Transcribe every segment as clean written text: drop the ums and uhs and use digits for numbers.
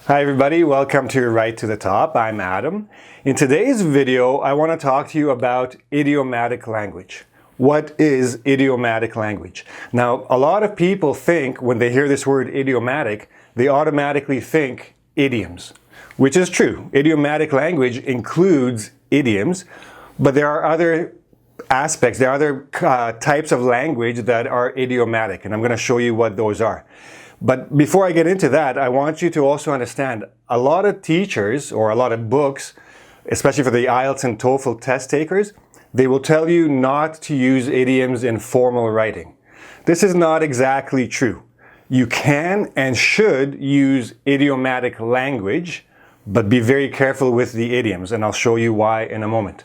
Hi everybody, welcome to Right to the Top. I'm Adam. In today's video, I want to talk to you about idiomatic language. What is idiomatic language? Now, a lot of people think when they hear this word idiomatic, they automatically think idioms, which is true. Idiomatic language includes idioms, but there are other aspects, there are other types of language that are idiomatic, and I'm going to show you what those are. But before I get into that, I want you to also understand a lot of teachers or a lot of books, especially for the IELTS and TOEFL test takers, they will tell you not to use idioms in formal writing. This is not exactly true. You can and should use idiomatic language, but be very careful with the idioms, and I'll show you why in a moment.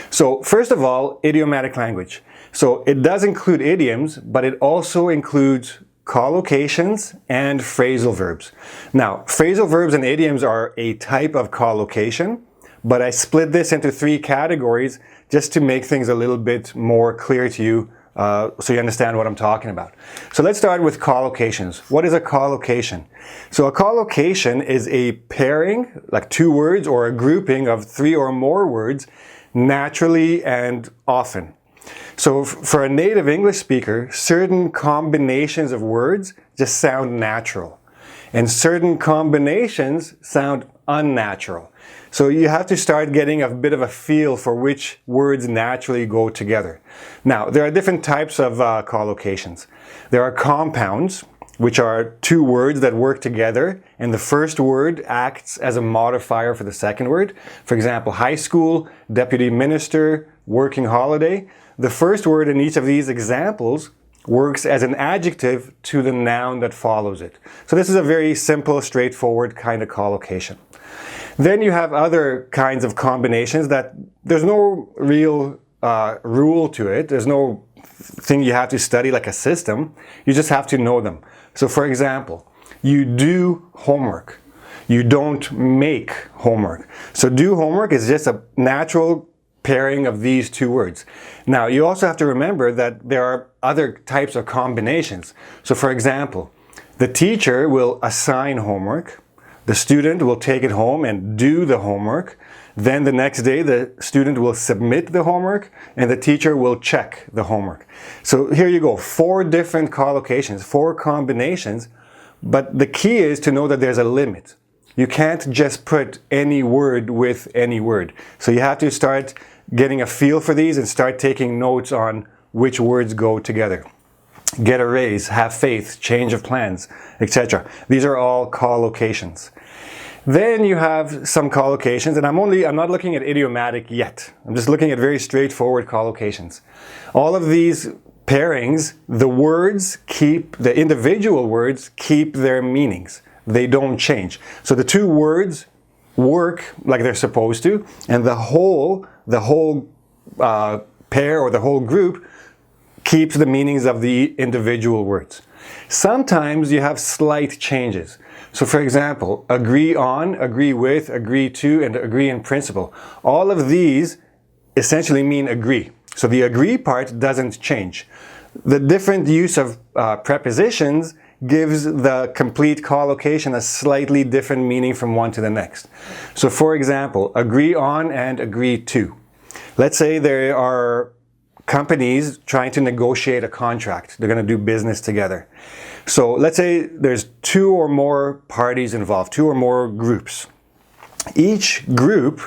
So first of all, idiomatic language. So it does include idioms, but it also includes collocations and phrasal verbs. Now, phrasal verbs and idioms are a type of collocation, but I split this into three categories just to make things a little bit more clear to you so you understand what I'm talking about. So let's start with collocations. What is a collocation? So a collocation is a pairing, like two words or a grouping of three or more words naturally and often. So for a native English speaker, certain combinations of words just sound natural, and certain combinations sound unnatural. So you have to start getting a bit of a feel for which words naturally go together. Now, there are different types of collocations. There are compounds, which are two words that work together, and the first word acts as a modifier for the second word. For example, high school, deputy minister, working holiday. The first word in each of these examples works as an adjective to the noun that follows it. So this is a very simple, straightforward kind of collocation. Then you have other kinds of combinations that there's no real rule to it. There's no thing you have to study like a system. You just have to know them. So for example, you do homework. You don't make homework. So do homework is just a natural pairing of these two words. Now, you also have to remember that there are other types of combinations. So for example, the teacher will assign homework, the student will take it home and do the homework, then the next day the student will submit the homework and the teacher will check the homework. So here you go, 4 different collocations, 4 combinations, but the key is to know that there's a limit. You can't just put any word with any word. So you have to start getting a feel for these and start taking notes on which words go together. Get a raise, have faith, change of plans, etc. These are all collocations. Then you have some collocations, and I'm not looking at idiomatic yet. I'm just looking at very straightforward collocations. All of these pairings, the individual words keep their meanings. They don't change. So the two words work like they're supposed to, and the whole pair or the whole group keeps the meanings of the individual words. Sometimes you have slight changes. So for example, agree on, agree with, agree to, and agree in principle. All of these essentially mean agree. So the agree part doesn't change. The different use of prepositions gives the complete collocation a slightly different meaning from one to the next. So for example, agree on and agree to. Let's say there are companies trying to negotiate a contract. They're going to do business together. So let's say there's 2 or more parties involved, 2 or more groups. Each group,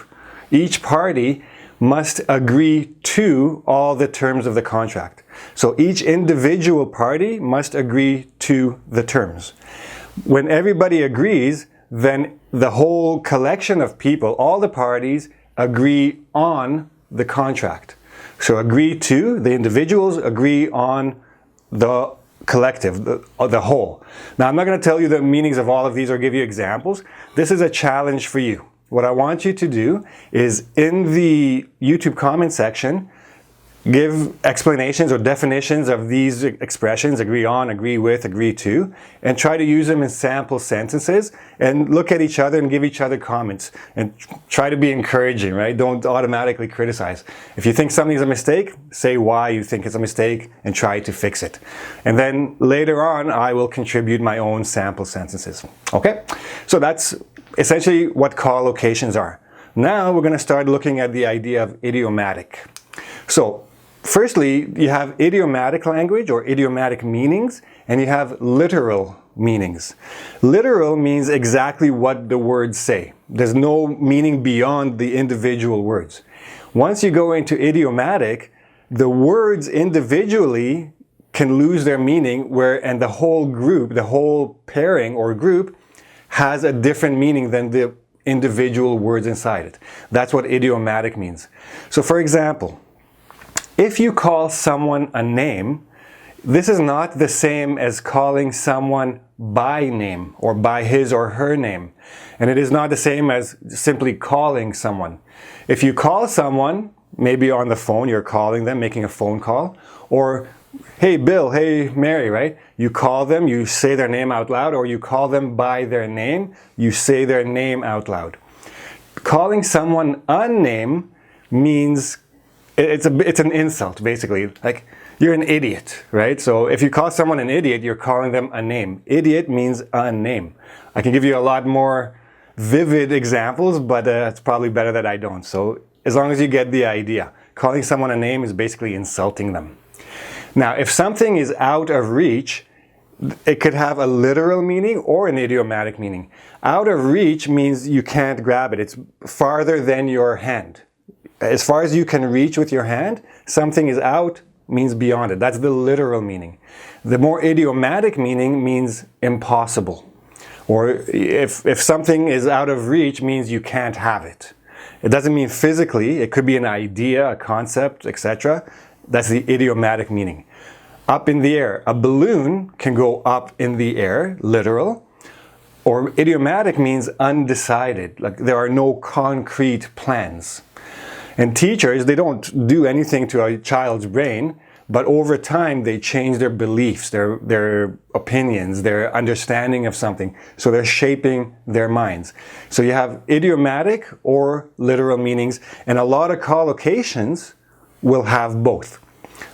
each party must agree to all the terms of the contract. So each individual party must agree to the terms. When everybody agrees, then the whole collection of people, all the parties, agree on the contract. So agree to, the individuals agree on the collective, the whole. Now, I'm not going to tell you the meanings of all of these or give you examples. This is a challenge for you. What I want you to do is in the YouTube comment section, give explanations or definitions of these expressions, agree on, agree with, agree to, and try to use them in sample sentences and look at each other and give each other comments and try to be encouraging, right? Don't automatically criticize. If you think something's a mistake, say why you think it's a mistake and try to fix it. And then later on, I will contribute my own sample sentences. Okay? So that's essentially what collocations are. Now we're going to start looking at the idea of idiomatic. So firstly, you have idiomatic language or idiomatic meanings, and you have literal meanings. Literal means exactly what the words say. There's no meaning beyond the individual words. Once you go into idiomatic, the words individually can lose their meaning, and the whole group, the whole pairing or group has a different meaning than the individual words inside it. That's what idiomatic means. So for example, if you call someone a name, this is not the same as calling someone by name or by his or her name. And it is not the same as simply calling someone. If you call someone, maybe on the phone, you're calling them, making a phone call, or hey Bill, hey Mary, right? You call them, you say their name out loud, or you call them by their name, you say their name out loud. Calling someone a name means it's an insult, basically. Like, you're an idiot, right? So if you call someone an idiot, you're calling them a name. Idiot means a name. I can give you a lot more vivid examples, but it's probably better that I don't. So as long as you get the idea, calling someone a name is basically insulting them. Now, if something is out of reach, it could have a literal meaning or an idiomatic meaning. Out of reach means you can't grab it. It's farther than your hand. As far as you can reach with your hand, something is out means beyond it. That's the literal meaning. The more idiomatic meaning means impossible. Or if something is out of reach means you can't have it. It doesn't mean physically. It could be an idea, a concept, etc. That's the idiomatic meaning. Up in the air. A balloon can go up in the air, literal. Or idiomatic means undecided. Like there are no concrete plans. And teachers, they don't do anything to a child's brain, but over time they change their beliefs, their opinions, their understanding of something. So they're shaping their minds. So you have idiomatic or literal meanings, and a lot of collocations will have both.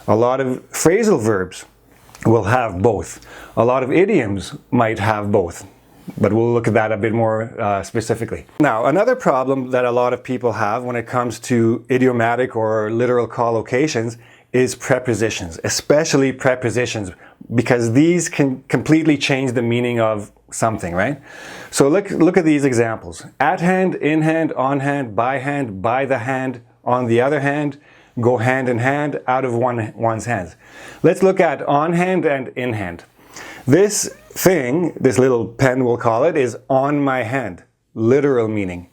A lot of phrasal verbs will have both. A lot of idioms might have both. But we'll look at that a bit more specifically. Now, another problem that a lot of people have when it comes to idiomatic or literal collocations is prepositions, especially prepositions, because these can completely change the meaning of something, right? So look at these examples. At hand, in hand, on hand, by the hand, on the other hand, go hand in hand, out of one's hands. Let's look at on hand and in hand. This thing, this little pen we'll call it, is on my hand, literal meaning.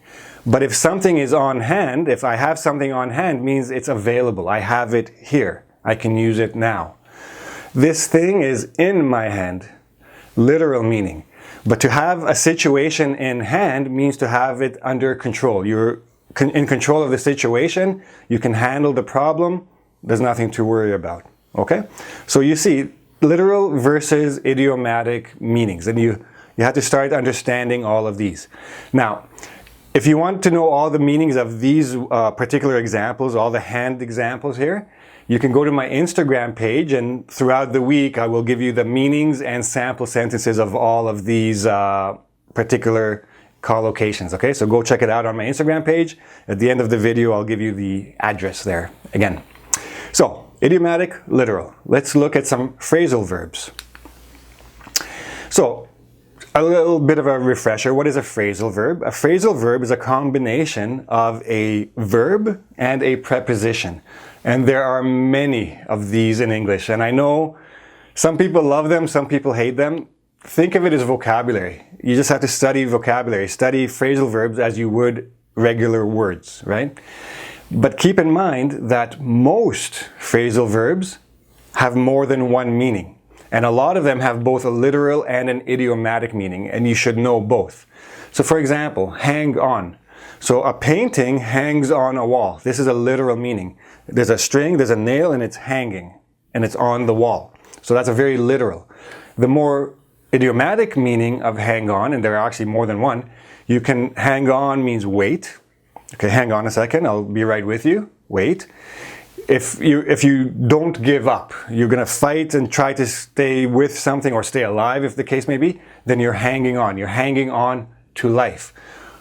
But if something is on hand, if I have something on hand, means it's available. I have it here. I can use it now. This thing is in my hand, literal meaning. But to have a situation in hand means to have it under control. You're in control of the situation. You can handle the problem. There's nothing to worry about. Okay? So you see, literal versus idiomatic meanings, and you have to start understanding all of these. Now, if you want to know all the meanings of these particular examples, all the hand examples here, you can go to my Instagram page, and throughout the week I will give you the meanings and sample sentences of all of these particular collocations. Okay, so go check it out on my Instagram page. At the end of the video I'll give you the address there again. So, idiomatic, literal. Let's look at some phrasal verbs. So, a little bit of a refresher. What is a phrasal verb? A phrasal verb is a combination of a verb and a preposition. And there are many of these in English. And I know some people love them, some people hate them. Think of it as vocabulary. You just have to study vocabulary. Study phrasal verbs as you would regular words, right? But keep in mind that most phrasal verbs have more than one meaning. And a lot of them have both a literal and an idiomatic meaning, and you should know both. So for example, hang on. So a painting hangs on a wall. This is a literal meaning. There's a string, there's a nail, and it's hanging, and it's on the wall. So that's a very literal. The more idiomatic meaning of hang on, and there are actually more than one, you can hang on means wait. Okay, hang on a second, I'll be right with you. Wait. If you don't give up, you're going to fight and try to stay with something or stay alive, if the case may be, then you're hanging on. You're hanging on to life.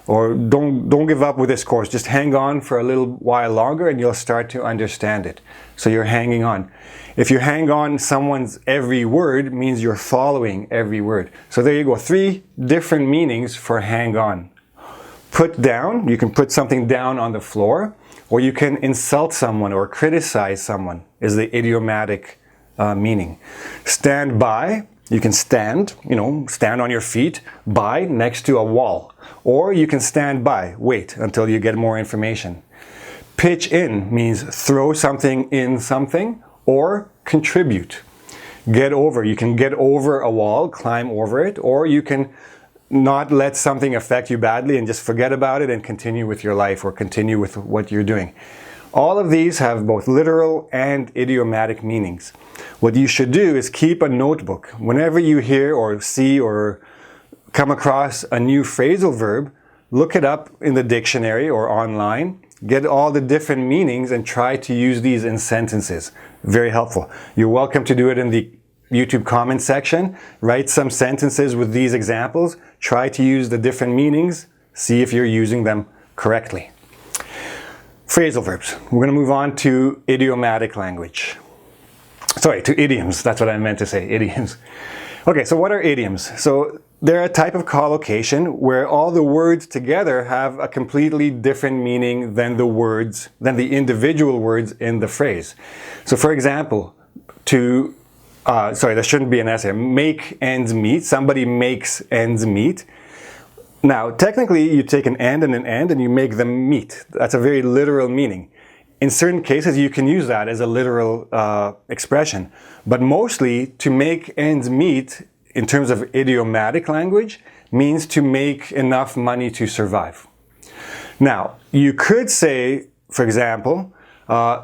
Or don't give up with this course. Just hang on for a little while longer and you'll start to understand it. So you're hanging on. If you hang on, someone's every word means you're following every word. So there you go. 3 different meanings for hang on. Put down, you can put something down on the floor, or you can insult someone or criticize someone is the idiomatic meaning. Stand by, you can stand, stand on your feet by next to a wall. Or you can stand by, wait until you get more information. Pitch in means throw something in something or contribute. Get over, you can get over a wall, climb over it, or you can not let something affect you badly and just forget about it and continue with your life or continue with what you're doing. All of these have both literal and idiomatic meanings. What you should do is keep a notebook. Whenever you hear or see or come across a new phrasal verb, look it up in the dictionary or online, get all the different meanings and try to use these in sentences. Very helpful. You're welcome to do it in the YouTube comment section. Write some sentences with these examples. Try to use the different meanings. See if you're using them correctly. Phrasal verbs. We're going to move on to idiomatic language. Sorry, to idioms. That's what I meant to say, idioms. Okay, so what are idioms? So they're a type of collocation where all the words together have a completely different meaning than the individual words in the phrase. So for example, sorry, that shouldn't be an essay. Make ends meet. Somebody makes ends meet. Now, technically, you take an end and you make them meet. That's a very literal meaning. In certain cases, you can use that as a literal expression. But mostly, to make ends meet, in terms of idiomatic language, means to make enough money to survive. Now, you could say, for example,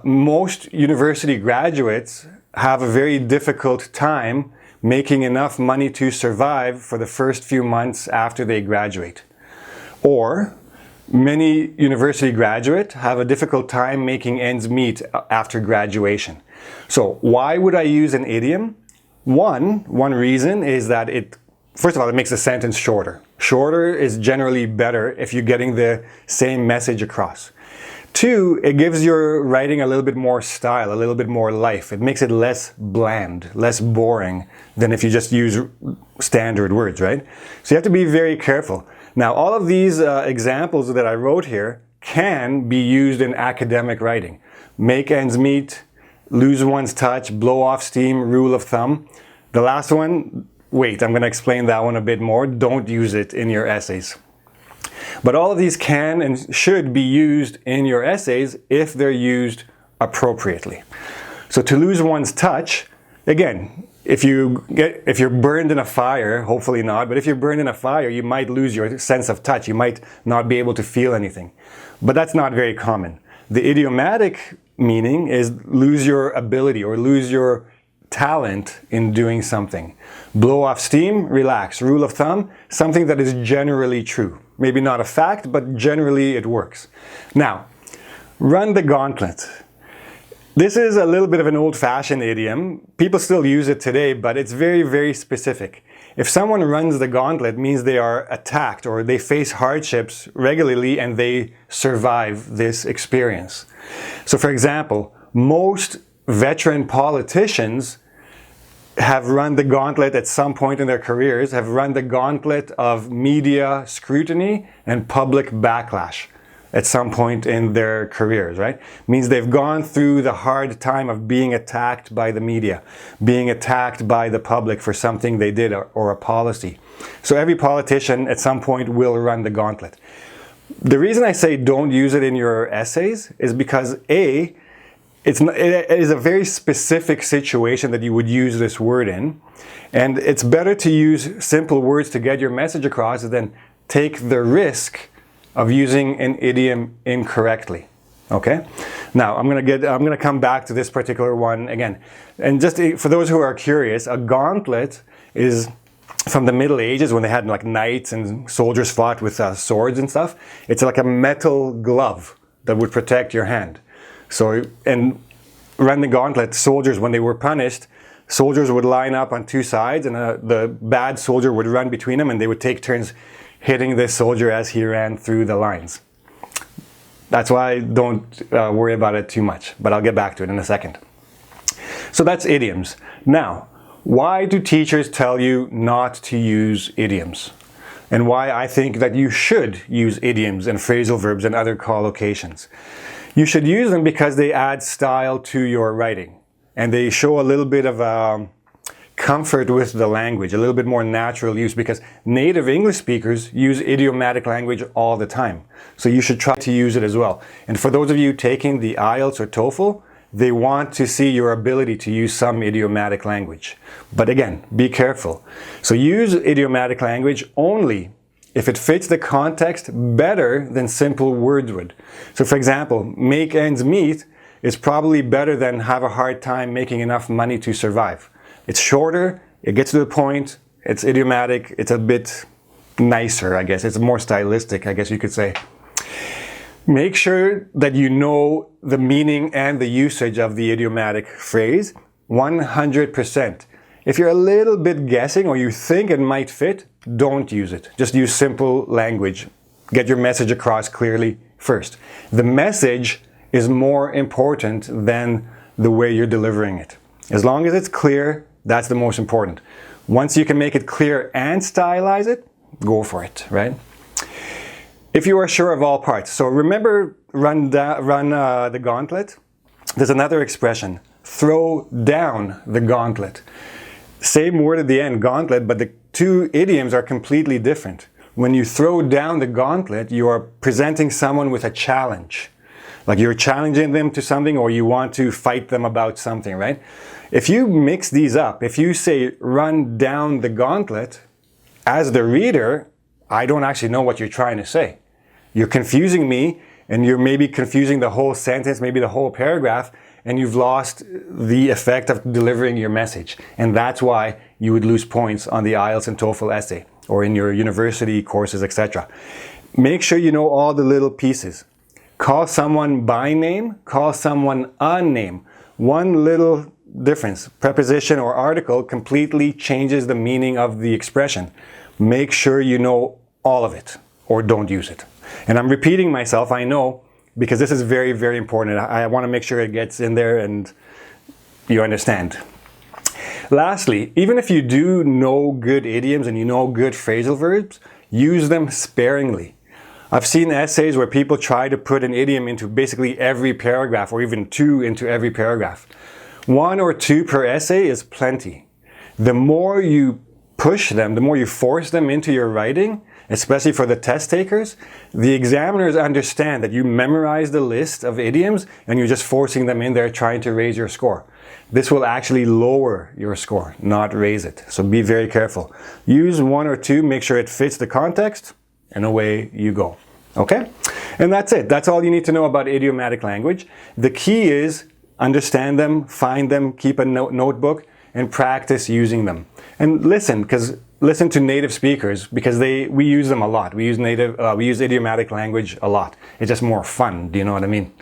most university graduates have a very difficult time making enough money to survive for the first few months after they graduate. Or many university graduates have a difficult time making ends meet after graduation. So why would I use an idiom? One reason is that first of all, it makes the sentence shorter. Shorter is generally better if you're getting the same message across. 2, it gives your writing a little bit more style, a little bit more life. It makes it less bland, less boring than if you just use standard words, right? So you have to be very careful. Now, all of these examples that I wrote here can be used in academic writing. Make ends meet, lose one's touch, blow off steam, rule of thumb. The last one, wait, I'm going to explain that one a bit more. Don't use it in your essays. But all of these can and should be used in your essays if they're used appropriately. So to lose one's touch, again, if you're burned in a fire, hopefully not, but if you're burned in a fire, you might lose your sense of touch. You might not be able to feel anything. But that's not very common. The idiomatic meaning is lose your ability or lose your talent in doing something. Blow off steam, relax. Rule of thumb, something that is generally true. Maybe not a fact, but generally it works. Now, run the gauntlet. This is a little bit of an old-fashioned idiom. People still use it today, but it's very, very specific. If someone runs the gauntlet, it means they are attacked or they face hardships regularly and they survive this experience. So for example, most veteran politicians have run the gauntlet at some point in their careers, have run the gauntlet of media scrutiny and public backlash at some point in their careers, right? Means they've gone through the hard time of being attacked by the media, being attacked by the public for something they did or a policy. So every politician at some point will run the gauntlet. The reason I say don't use it in your essays is because A, it is a very specific situation that you would use this word in, and it's better to use simple words to get your message across than take the risk of using an idiom incorrectly. Okay? Now, I'm gonna come back to this particular one again. And just for those who are curious, a gauntlet is from the Middle Ages when they had like knights and soldiers fought with swords and stuff. It's like a metal glove that would protect your hand. So, and run the gauntlet, soldiers, when they were punished, soldiers would line up on two sides and the bad soldier would run between them and they would take turns hitting this soldier as he ran through the lines. That's why I don't worry about it too much, but I'll get back to it in a second. So that's idioms. Now, why do teachers tell you not to use idioms? And why I think that you should use idioms and phrasal verbs and other collocations. You should use them because they add style to your writing. And they show a little bit of comfort with the language, a little bit more natural use, because native English speakers use idiomatic language all the time. So you should try to use it as well. And for those of you taking the IELTS or TOEFL, they want to see your ability to use some idiomatic language. But again, be careful. So use idiomatic language only if it fits the context better than simple words would. So for example, make ends meet is probably better than have a hard time making enough money to survive. It's shorter, it gets to the point, it's idiomatic, it's a bit nicer, I guess. It's more stylistic, I guess you could say. Make sure that you know the meaning and the usage of the idiomatic phrase 100%. If you're a little bit guessing or you think it might fit, don't use it. Just use simple language. Get your message across clearly first. The message is more important than the way you're delivering it. As long as it's clear, that's the most important. Once you can make it clear and stylize it, go for it, right? If you are sure of all parts. So remember, run the gauntlet. There's another expression, throw down the gauntlet. Same word at the end, gauntlet, but the two idioms are completely different. When you throw down the gauntlet, you are presenting someone with a challenge. Like you're challenging them to something, or you want to fight them about something, right? If you mix these up, if you say run down the gauntlet, as the reader, I don't actually know what you're trying to say. You're confusing me, and you're maybe confusing the whole sentence, maybe the whole paragraph, and you've lost the effect of delivering your message. And that's why you would lose points on the IELTS and TOEFL essay, or in your university courses, etc. Make sure you know all the little pieces. Call someone by name, call someone a name. One little difference, preposition or article, completely changes the meaning of the expression. Make sure you know all of it, or don't use it. And I'm repeating myself, I know, because this is very, very important. I want to make sure it gets in there and you understand. Lastly, even if you do know good idioms and you know good phrasal verbs, use them sparingly. I've seen essays where people try to put an idiom into basically every paragraph, or even two into every paragraph. 1 or 2 per essay is plenty. The more you push them, the more you force them into your writing, especially for the test takers, the examiners understand that you memorize the list of idioms and you're just forcing them in there trying to raise your score. This will actually lower your score, not raise it. So be very careful. Use 1 or 2, make sure it fits the context, and away you go. Okay? And that's it. That's all you need to know about idiomatic language. The key is understand them, find them, keep a notebook, and practice using them. And listen to native speakers, because we use them a lot. We use idiomatic language a lot. It's just more fun. Do you know what I mean?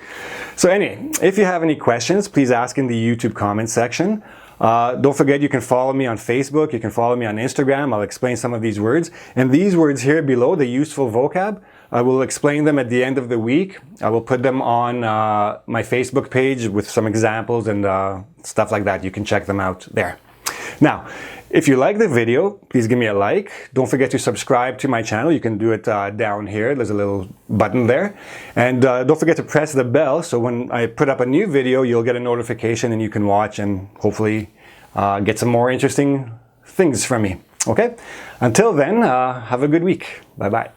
So anyway, if you have any questions, please ask in the YouTube comment section. Don't forget, you can follow me on Facebook. You can follow me on Instagram. I'll explain some of these words. And these words here below, the useful vocab, I will explain them at the end of the week. I will put them on my Facebook page with some examples and stuff like that. You can check them out there. Now, if you like the video, please give me a like. Don't forget to subscribe to my channel. You can do it down here. There's a little button there. And don't forget to press the bell, so when I put up a new video, you'll get a notification and you can watch and hopefully get some more interesting things from me. Okay? Until then, have a good week. Bye-bye.